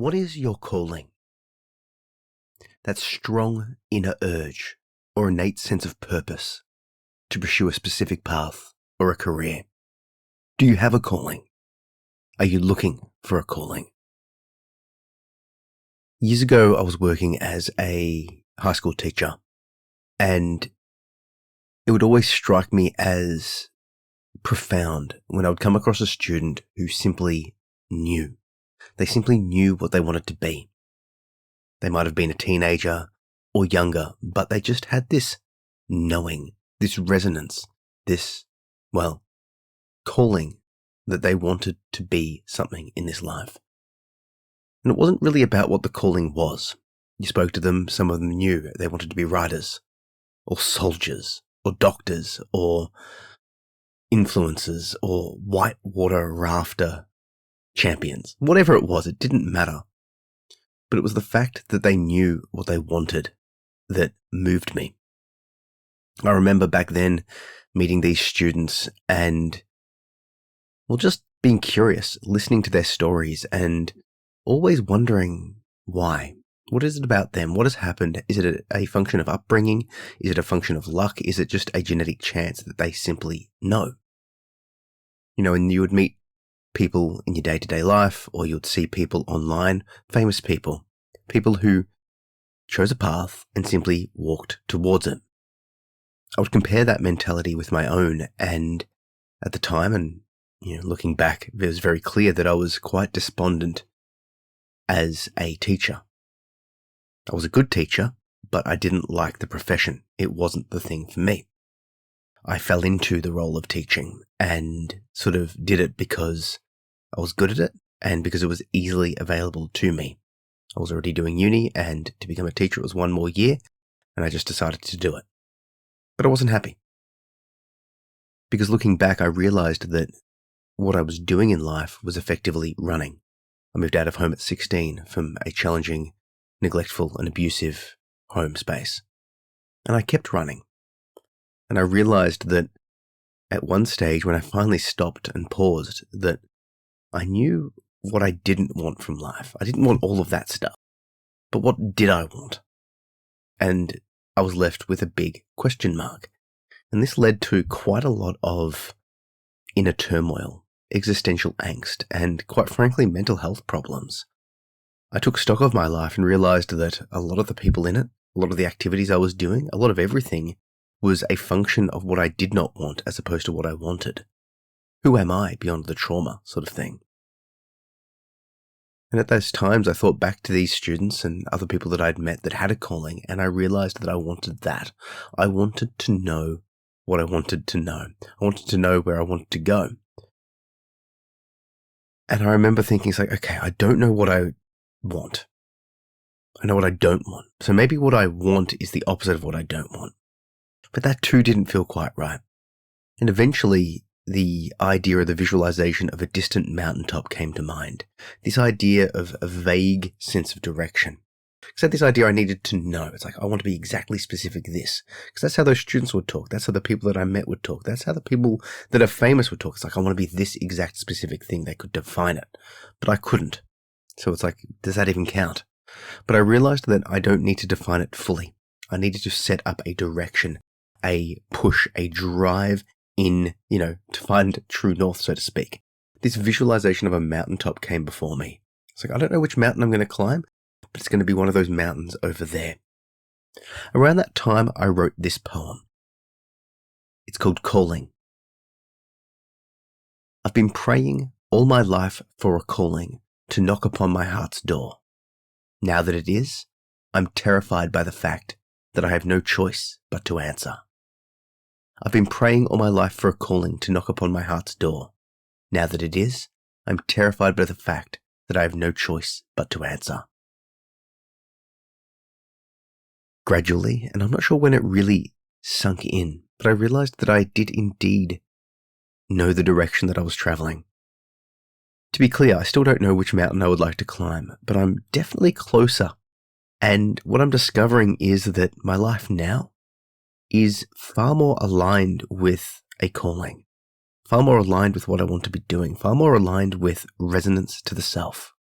What is your calling? That strong inner urge or innate sense of purpose to pursue a specific path or a career. Do you have a calling? Are you looking for a calling? Years ago, I was working as a high school teacher, and it would always strike me as profound when I would come across a student who simply knew. They simply knew what they wanted to be. They might have been a teenager or younger, but they just had this knowing, this resonance, this, calling that they wanted to be something in this life. And it wasn't really about what the calling was. You spoke to them, some of them knew they wanted to be writers, or soldiers, or doctors, or influencers, or whitewater rafter champions. Whatever it was, it didn't matter. But it was the fact that they knew what they wanted that moved me. I remember back then meeting these students and, just being curious, listening to their stories and always wondering why. What is it about them? What has happened? Is it a function of upbringing? Is it a function of luck? Is it just a genetic chance that they simply know? And you would meet people in your day-to-day life, or you'd see people online, famous people who chose a path and simply walked towards it. I would compare that mentality with my own, and at the time, and looking back, it was very clear that I was quite despondent as a teacher. I was a good teacher, but I didn't like the profession. It wasn't the thing for me. I fell into the role of teaching and sort of did it because I was good at it and because it was easily available to me. I was already doing uni, and to become a teacher it was one more year, and I just decided to do it. But I wasn't happy. Because looking back, I realized that what I was doing in life was effectively running. I moved out of home at 16 from a challenging, neglectful and abusive home space. And I kept running. And I realized that at one stage when I finally stopped and paused, that I knew what I didn't want from life. I didn't want all of that stuff. But what did I want? And I was left with a big question mark. And this led to quite a lot of inner turmoil, existential angst, and quite frankly, mental health problems. I took stock of my life and realized that a lot of the people in it, a lot of the activities I was doing, a lot of everything was a function of what I did not want as opposed to what I wanted. Who am I beyond the trauma sort of thing? And at those times, I thought back to these students and other people that I'd met that had a calling, and I realized that I wanted that. I wanted to know what I wanted to know. I wanted to know where I wanted to go. And I remember thinking, okay, I don't know what I want. I know what I don't want. So maybe what I want is the opposite of what I don't want. But that too didn't feel quite right. And eventually, the idea of the visualization of a distant mountaintop came to mind. This idea of a vague sense of direction. Because I had this idea I needed to know. It's like, I want to be exactly specific this. Because that's how those students would talk. That's how the people that I met would talk. That's how the people that are famous would talk. It's like, I want to be this exact specific thing. They could define it. But I couldn't. So it's like, does that even count? But I realized that I don't need to define it fully. I needed to set up a direction, a push, a drive in, to find true north, so to speak. This visualization of a mountaintop came before me. It's like, I don't know which mountain I'm going to climb, but it's going to be one of those mountains over there. Around that time, I wrote this poem. It's called Calling. I've been praying all my life for a calling to knock upon my heart's door. Now that it is, I'm terrified by the fact that I have no choice but to answer. I've been praying all my life for a calling to knock upon my heart's door. Now that it is, I'm terrified by the fact that I have no choice but to answer. Gradually, and I'm not sure when it really sunk in, but I realized that I did indeed know the direction that I was traveling. To be clear, I still don't know which mountain I would like to climb, but I'm definitely closer. And what I'm discovering is that my life now is far more aligned with a calling, far more aligned with what I want to be doing, far more aligned with resonance to the self.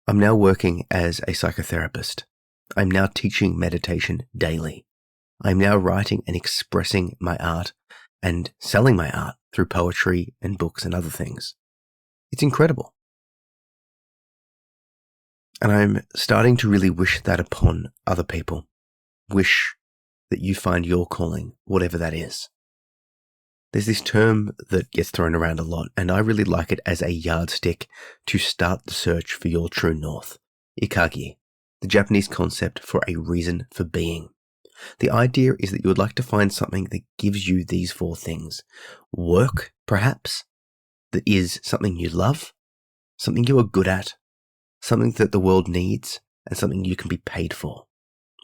I'm now working as a psychotherapist. I'm now teaching meditation daily. I'm now writing and expressing my art and selling my art through poetry and books and other things. It's incredible. And I'm starting to really wish that upon other people. Wish that you find your calling, whatever that is. There's this term that gets thrown around a lot, and I really like it as a yardstick to start the search for your true north. Ikagi, the Japanese concept for a reason for being. The idea is that you would like to find something that gives you these 4 things. Work, perhaps, that is something you love, something you are good at, something that the world needs, and something you can be paid for.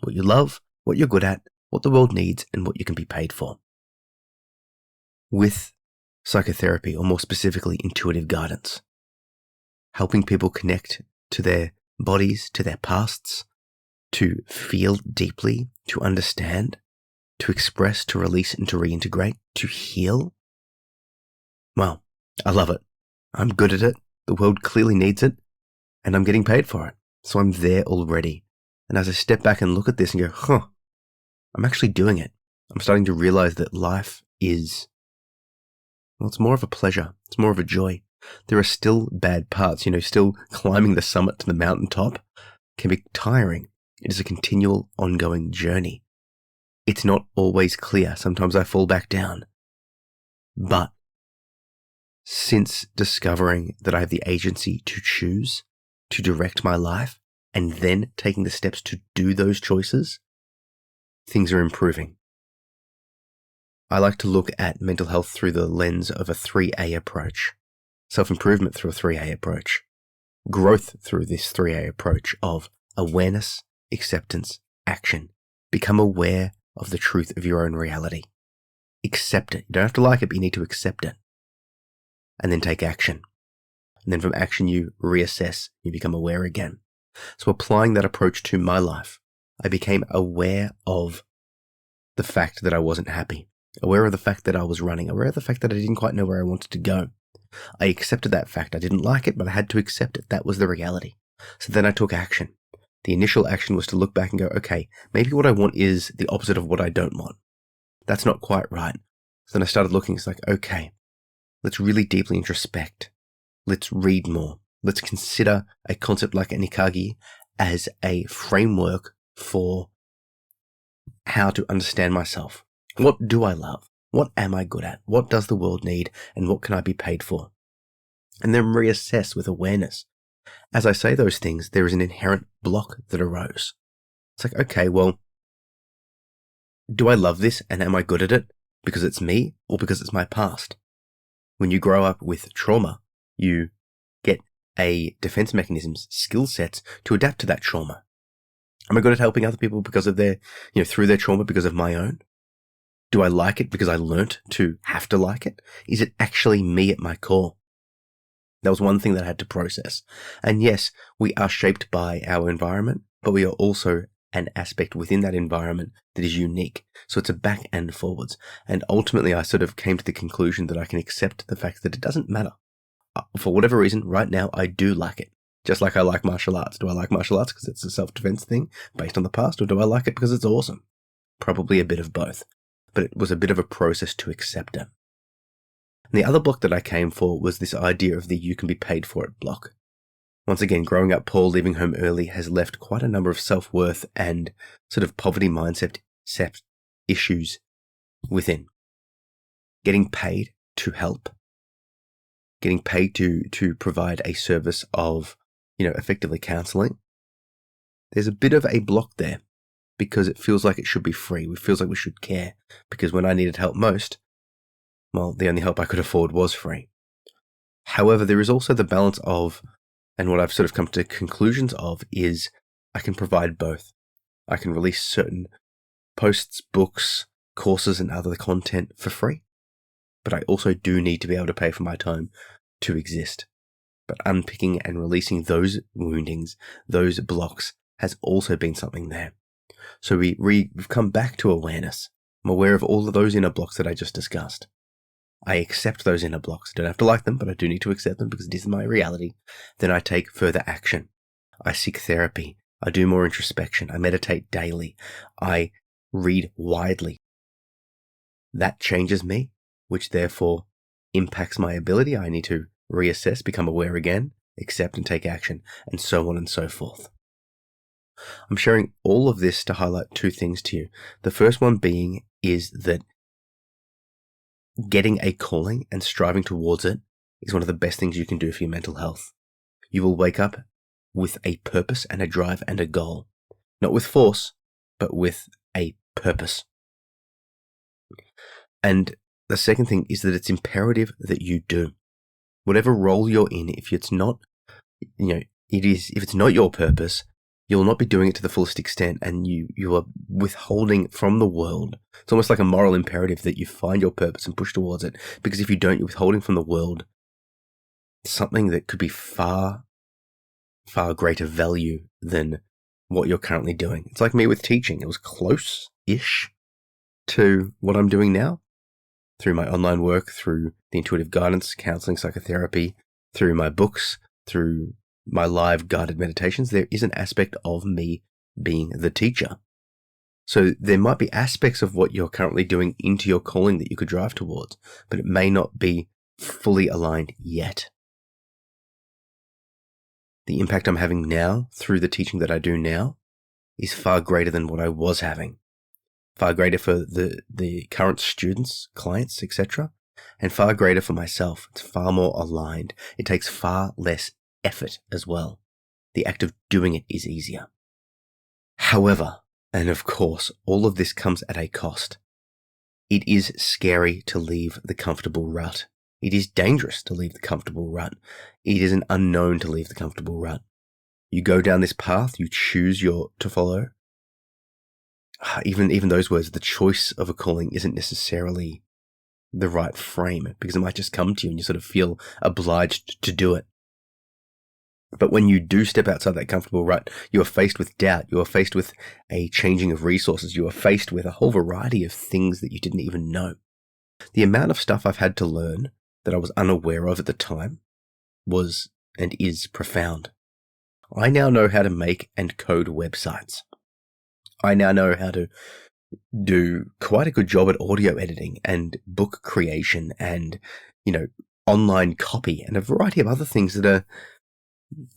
What you love, what you're good at, what the world needs, and what you can be paid for. With psychotherapy, or more specifically, intuitive guidance, helping people connect to their bodies, to their pasts, to feel deeply, to understand, to express, to release, and to reintegrate, to heal. Well, I love it. I'm good at it. The world clearly needs it, and I'm getting paid for it. So I'm there already. And as I step back and look at this and go, I'm actually doing it. I'm starting to realize that life is, well, it's more of a pleasure. It's more of a joy. There are still bad parts, still climbing the summit to the mountaintop can be tiring. It is a continual, ongoing journey. It's not always clear. Sometimes I fall back down. But since discovering that I have the agency to choose, to direct my life, and then taking the steps to do those choices, things are improving. I like to look at mental health through the lens of a 3A approach. Self-improvement through a 3A approach. Growth through this 3A approach of awareness, acceptance, action. Become aware of the truth of your own reality. Accept it. You don't have to like it, but you need to accept it. And then take action. And then from action, you reassess. You become aware again. So applying that approach to my life, I became aware of the fact that I wasn't happy. Aware of the fact that I was running. Aware of the fact that I didn't quite know where I wanted to go. I accepted that fact. I didn't like it, but I had to accept it. That was the reality. So then I took action. The initial action was to look back and go, okay, maybe what I want is the opposite of what I don't want. That's not quite right. So then I started looking, it's like, okay, let's really deeply introspect. Let's read more. Let's consider a concept like an ikagi as a framework for how to understand myself. What do I love? What am I good at? What does the world need? And what can I be paid for? And then reassess with awareness. As I say those things, there is an inherent block that arose. It's like, okay, well, do I love this and am I good at it because it's me or because it's my past? When you grow up with trauma, you get a defense mechanisms, skill sets to adapt to that trauma. Am I good at helping other people because of their, through their trauma because of my own? Do I like it because I learnt to have to like it? Is it actually me at my core? That was one thing that I had to process. And yes, we are shaped by our environment, but we are also an aspect within that environment that is unique. So it's a back and forwards. And ultimately, I sort of came to the conclusion that I can accept the fact that it doesn't matter. For whatever reason, right now, I do like it. Just like I like martial arts. Do I like martial arts because it's a self-defense thing based on the past, or do I like it because it's awesome? Probably a bit of both. But it was a bit of a process to accept it. And the other block that I came for was this idea of the you can be paid for it block. Once again, growing up poor, leaving home early has left quite a number of self-worth and sort of poverty mindset issues within. Getting paid to help. Getting paid to provide a service of, effectively counseling. There's a bit of a block there because it feels like it should be free. It feels like we should care because when I needed help most, well, the only help I could afford was free. However, there is also the balance of, and what I've sort of come to conclusions of is I can provide both. I can release certain posts, books, courses, and other content for free. But I also do need to be able to pay for my time to exist. But unpicking and releasing those woundings, those blocks, has also been something there. So we've come back to awareness. I'm aware of all of those inner blocks that I just discussed. I accept those inner blocks. I don't have to like them, but I do need to accept them because it is my reality. Then I take further action. I seek therapy. I do more introspection. I meditate daily. I read widely. That changes me, which therefore impacts my ability. I need to reassess, become aware again, accept and take action, and so on and so forth. I'm sharing all of this to highlight two things to you. The first one being is that getting a calling and striving towards it is one of the best things you can do for your mental health. You will wake up with a purpose and a drive and a goal. Not with force, but with a purpose. And the second thing is that it's imperative that you do. Whatever role you're in, if it's not, if it's not your purpose, you'll not be doing it to the fullest extent, and you are withholding from the world. It's almost like a moral imperative that you find your purpose and push towards it, because if you don't, you're withholding from the world something that could be far, far greater value than what you're currently doing. It's like me with teaching. It was close-ish to what I'm doing now through my online work, through the intuitive guidance, counseling, psychotherapy, through my books, through my live guided meditations. There is an aspect of me being the teacher. So there might be aspects of what you're currently doing into your calling that you could drive towards, but it may not be fully aligned yet. The impact I'm having now through the teaching that I do now is far greater than what I was having. Far greater for the current students, clients, etc., and far greater for myself. It's far more aligned. It takes far less effort as well. The act of doing it is easier. However, and of course, all of this comes at a cost. It is scary to leave the comfortable rut. It is dangerous to leave the comfortable rut. It is an unknown to leave the comfortable rut. You go down this path, you choose to follow. Even those words, the choice of a calling isn't necessarily the right frame, because it might just come to you and you sort of feel obliged to do it. But when you do step outside that comfortable rut, you are faced with doubt. You are faced with a changing of resources. You are faced with a whole variety of things that you didn't even know. The amount of stuff I've had to learn that I was unaware of at the time was and is profound. I now know how to make and code websites. I now know how to do quite a good job at audio editing and book creation and, online copy and a variety of other things that are,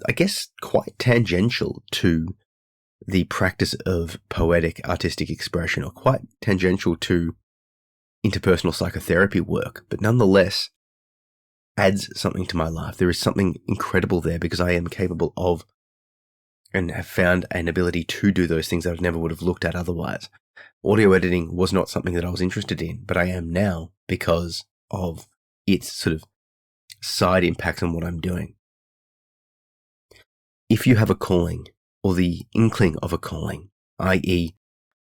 I guess, quite tangential to the practice of poetic artistic expression, or quite tangential to interpersonal psychotherapy work, but nonetheless adds something to my life. There is something incredible there because I am capable of and have found an ability to do those things that I never would have looked at otherwise. Audio editing was not something that I was interested in, but I am now because of its sort of side impacts on what I'm doing. If you have a calling, or the inkling of a calling, i.e.,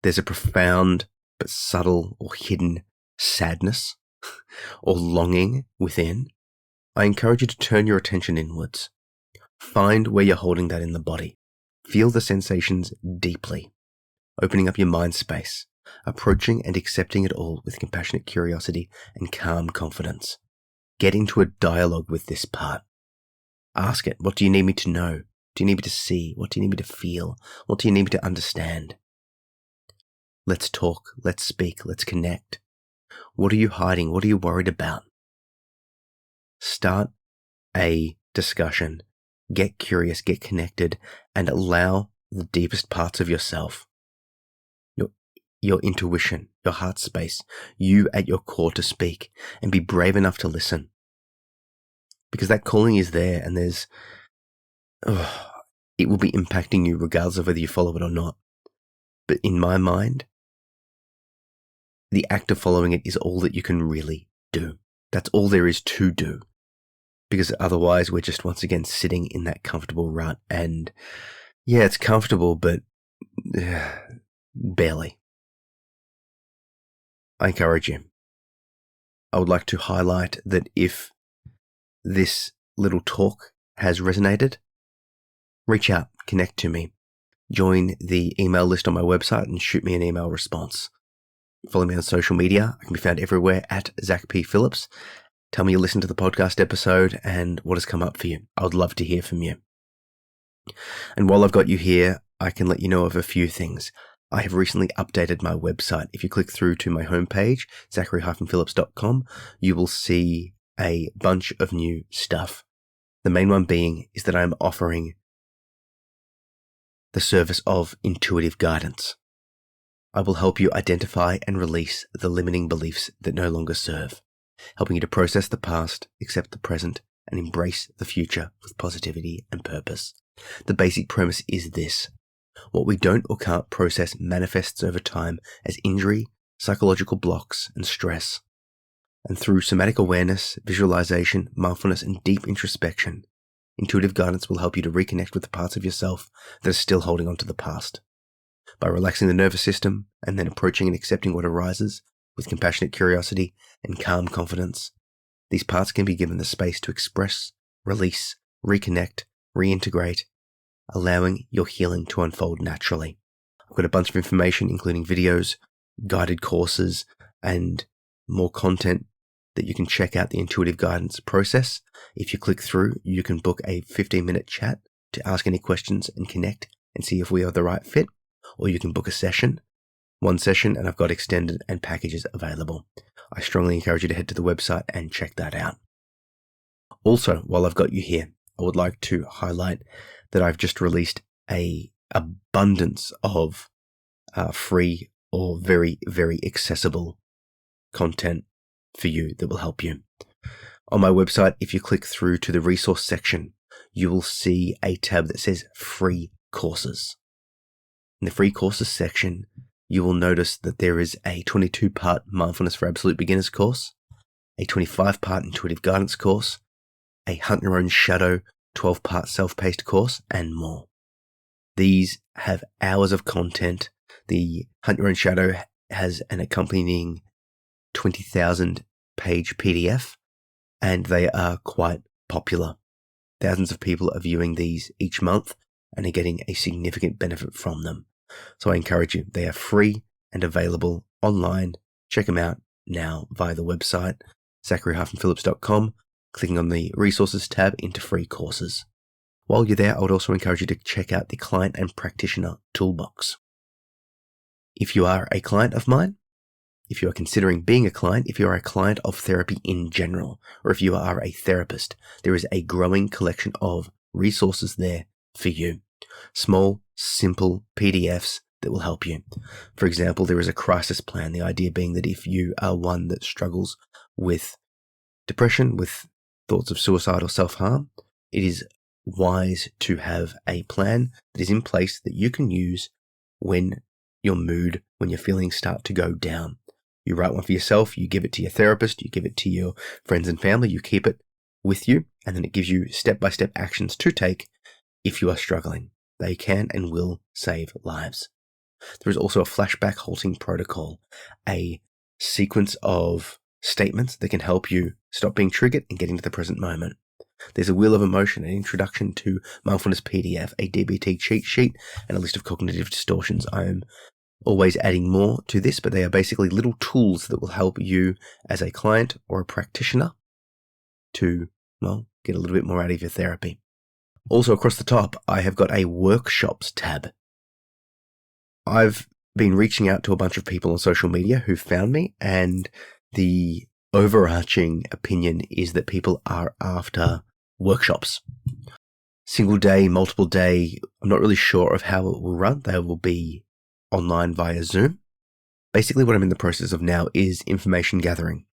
there's a profound but subtle or hidden sadness or longing within, I encourage you to turn your attention inwards. Find where you're holding that in the body. Feel the sensations deeply, opening up your mind space, approaching and accepting it all with compassionate curiosity and calm confidence. Get into a dialogue with this part. Ask it, what do you need me to know? Do you need me to see? What do you need me to feel? What do you need me to understand? Let's talk, let's speak, let's connect. What are you hiding? What are you worried about? Start a discussion. Get curious, get connected, and allow the deepest parts of yourself, your intuition, your heart space, you at your core to speak, and be brave enough to listen. Because that calling is there, and it will be impacting you regardless of whether you follow it or not. But in my mind, the act of following it is all that you can really do. That's all there is to do. Because otherwise we're just once again sitting in that comfortable rut. And yeah, it's comfortable, but barely. I encourage you. I would like to highlight that if this little talk has resonated, reach out, connect to me, join the email list on my website and shoot me an email response. Follow me on social media. I can be found everywhere at Zach P. Phillips. Tell me you listened to the podcast episode and what has come up for you. I would love to hear from you. And while I've got you here, I can let you know of a few things. I have recently updated my website. If you click through to my homepage, zachary-phillips.com, you will see a bunch of new stuff. The main one being is that I'm offering the service of intuitive guidance. I will help you identify and release the limiting beliefs that no longer serve, helping you to process the past, accept the present, and embrace the future with positivity and purpose. The basic premise is this: what we don't or can't process manifests over time as injury, psychological blocks, and stress. And through somatic awareness, visualization, mindfulness, and deep introspection, intuitive guidance will help you to reconnect with the parts of yourself that are still holding on to the past. By relaxing the nervous system and then approaching and accepting what arises with compassionate curiosity and calm confidence, these parts can be given the space to express, release, reconnect, reintegrate, allowing your healing to unfold naturally. I've got a bunch of information, including videos, guided courses, and more content that you can check out the intuitive guidance process. If you click through, you can book a 15-minute chat to ask any questions and connect and see if we are the right fit, or you can book a session, one session, and I've got extended and packages available. I strongly encourage you to head to the website and check that out. Also, while I've got you here, I would like to highlight that I've just released an abundance of free or very, very accessible content for you that will help you. On my website, if you click through to the resource section, you will see a tab that says free courses. In the free courses section, you will notice that there is a 22-part Mindfulness for Absolute Beginners course, a 25-part Intuitive Guidance course, a Hunt Your Own Shadow 12-part self-paced course, and more. These have hours of content. The Hunt Your Own Shadow has an accompanying 20,000 page PDF, and they are quite popular. Thousands of people are viewing these each month and are getting a significant benefit from them. So I encourage you, they are free and available online. Check them out now via the website, zachary-phillips.com, clicking on the resources tab into free courses. While you're there, I would also encourage you to check out the client and practitioner toolbox. If you are a client of mine, if you are considering being a client, if you are a client of therapy in general, or if you are a therapist, there is a growing collection of resources there for you. Small, simple PDFs that will help you. For example, there is a crisis plan, the idea being that if you are one that struggles with depression, with thoughts of suicide or self-harm, it is wise to have a plan that is in place that you can use when your mood, when your feelings start to go down. You write one for yourself, you give it to your therapist, you give it to your friends and family, you keep it with you, and then it gives you step-by-step actions to take if you are struggling. They can and will save lives. There is also a flashback halting protocol, a sequence of statements that can help you stop being triggered and get into the present moment. There's a wheel of emotion, an introduction to mindfulness PDF, a DBT cheat sheet, and a list of cognitive distortions. I'm always adding more to this, but they are basically little tools that will help you as a client or a practitioner to, well, get a little bit more out of your therapy. Also across the top, I have got a workshops tab. I've been reaching out to a bunch of people on social media who found me, and the overarching opinion is that people are after workshops. Single day, multiple day, I'm not really sure of how it will run. They will be online via Zoom. Basically what I'm in the process of now is information gathering.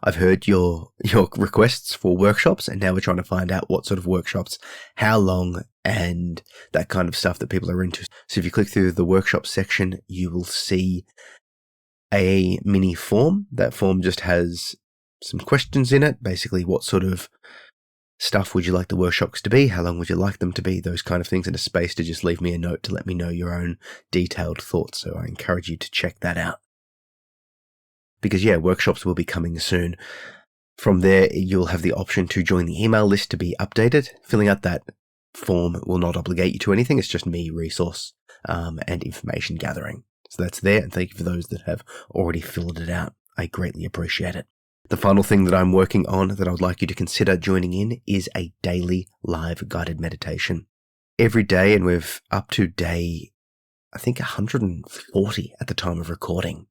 I've heard your requests for workshops, and now we're trying to find out what sort of workshops, how long, and that kind of stuff that people are into. So if you click through the workshop section, you will see a mini form. That form just has some questions in it. Basically, what sort of stuff would you like the workshops to be? How long would you like them to be? Those kind of things, and a space to just leave me a note to let me know your own detailed thoughts. So I encourage you to check that out. Because workshops will be coming soon. From there, you'll have the option to join the email list to be updated. Filling out that form will not obligate you to anything. It's just me, resource, and information gathering. So that's there, and thank you for those that have already filled it out. I greatly appreciate it. The final thing that I'm working on that I would like you to consider joining in is a daily live guided meditation. every day, and we're up to day, I think 140 at the time of recording.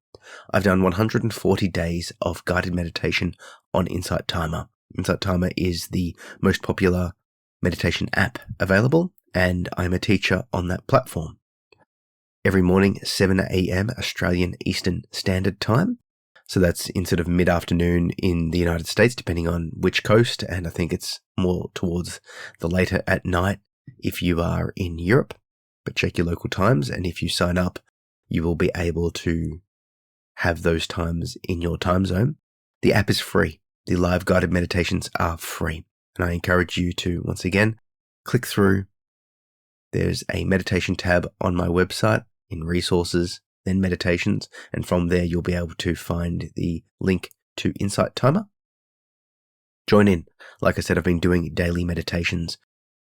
I've done 140 days of guided meditation on Insight Timer. Insight Timer is the most popular meditation app available, and I'm a teacher on that platform. Every morning, 7 a.m. Australian Eastern Standard Time. So that's in sort of mid-afternoon in the United States, depending on which coast, and I think it's more towards the later at night if you are in Europe. But check your local times, and if you sign up, you will be able to have those times in your time zone. The app is free. The live guided meditations are free. And I encourage you to, once again, click through. There's a meditation tab on my website in resources, then meditations, and from there you'll be able to find the link to Insight Timer. Join in. Like I said, I've been doing daily meditations,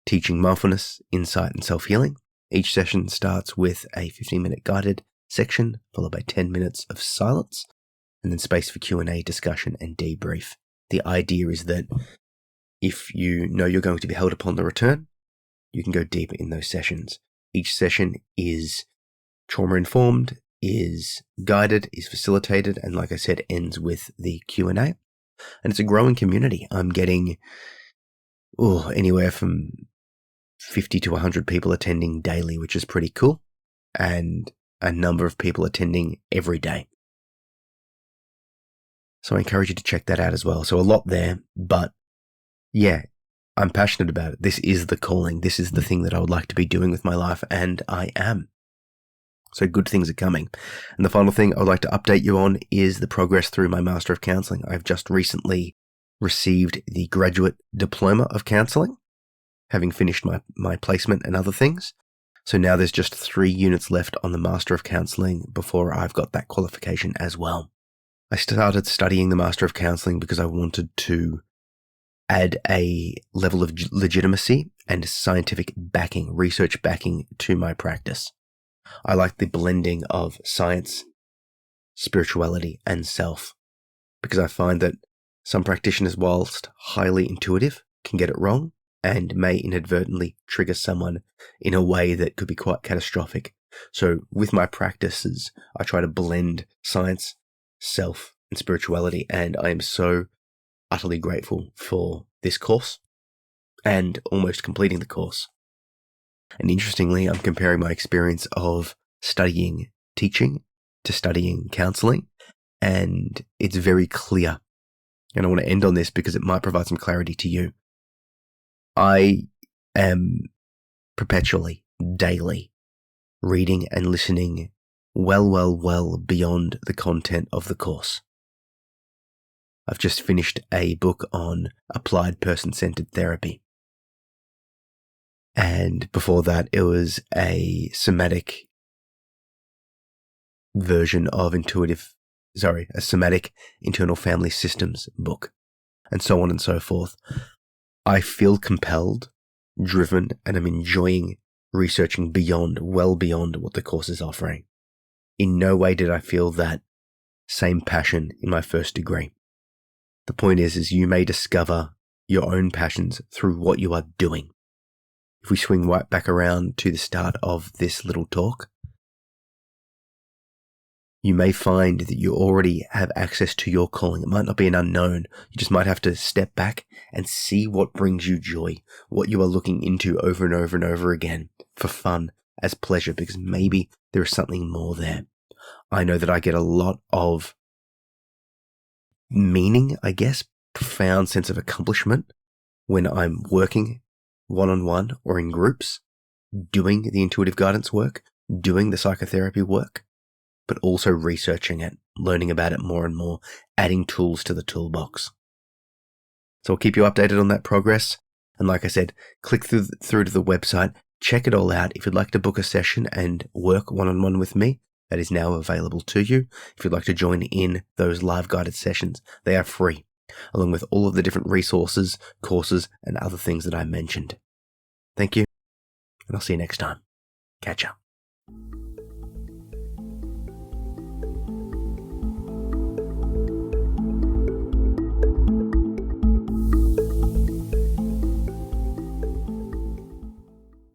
teaching mindfulness, insight, and self-healing. Each session starts with a 15-minute guided section, followed by 10 minutes of silence, and then space for Q&A, discussion, and debrief. The idea is that if you know you're going to be held upon the return, you can go deeper in those sessions. Each session is trauma-informed, is guided, is facilitated, and like I said, ends with the Q&A. And it's a growing community. I'm getting anywhere from 50 to 100 people attending daily, which is pretty cool, and a number of people attending every day. So I encourage you to check that out as well. So a lot there, but yeah, I'm passionate about it. This is the calling. This is the thing that I would like to be doing with my life, and I am. So good things are coming. And the final thing I would like to update you on is the progress through my Master of Counselling. I've just recently received the Graduate Diploma of Counselling, having finished my placement and other things. So now there's just 3 units left on the Master of Counselling before I've got that qualification as well. I started studying the Master of Counselling because I wanted to add a level of legitimacy and scientific backing, research backing to my practice. I like the blending of science, spirituality, and self, because I find that some practitioners, whilst highly intuitive, can get it wrong and may inadvertently trigger someone in a way that could be quite catastrophic. So with my practices, I try to blend science, self, and spirituality, and I am so utterly grateful for this course and almost completing the course. And interestingly, I'm comparing my experience of studying teaching to studying counseling, and it's very clear. And I want to end on this because it might provide some clarity to you. I am perpetually, daily, reading and listening well beyond the content of the course. I've just finished a book on applied person-centered therapy. And before that, it was a somatic version of a somatic internal family systems book, and so on and so forth. I feel compelled, driven, and I'm enjoying researching well beyond what the course is offering. In no way did I feel that same passion in my first degree. The point is you may discover your own passions through what you are doing. If we swing right back around to the start of this little talk, you may find that you already have access to your calling. It might not be an unknown. You just might have to step back and see what brings you joy, what you are looking into over and over and over again for fun, as pleasure, because maybe there is something more there. I know that I get a lot of meaning, I guess, profound sense of accomplishment when I'm working one-on-one or in groups, doing the intuitive guidance work, doing the psychotherapy work, but also researching it, learning about it more and more, adding tools to the toolbox. So I'll keep you updated on that progress. And like I said, click through to the website, check it all out. If you'd like to book a session and work one-on-one with me, that is now available to you. If you'd like to join in those live guided sessions, they are free, along with all of the different resources, courses, and other things that I mentioned. Thank you, and I'll see you next time. Catch ya.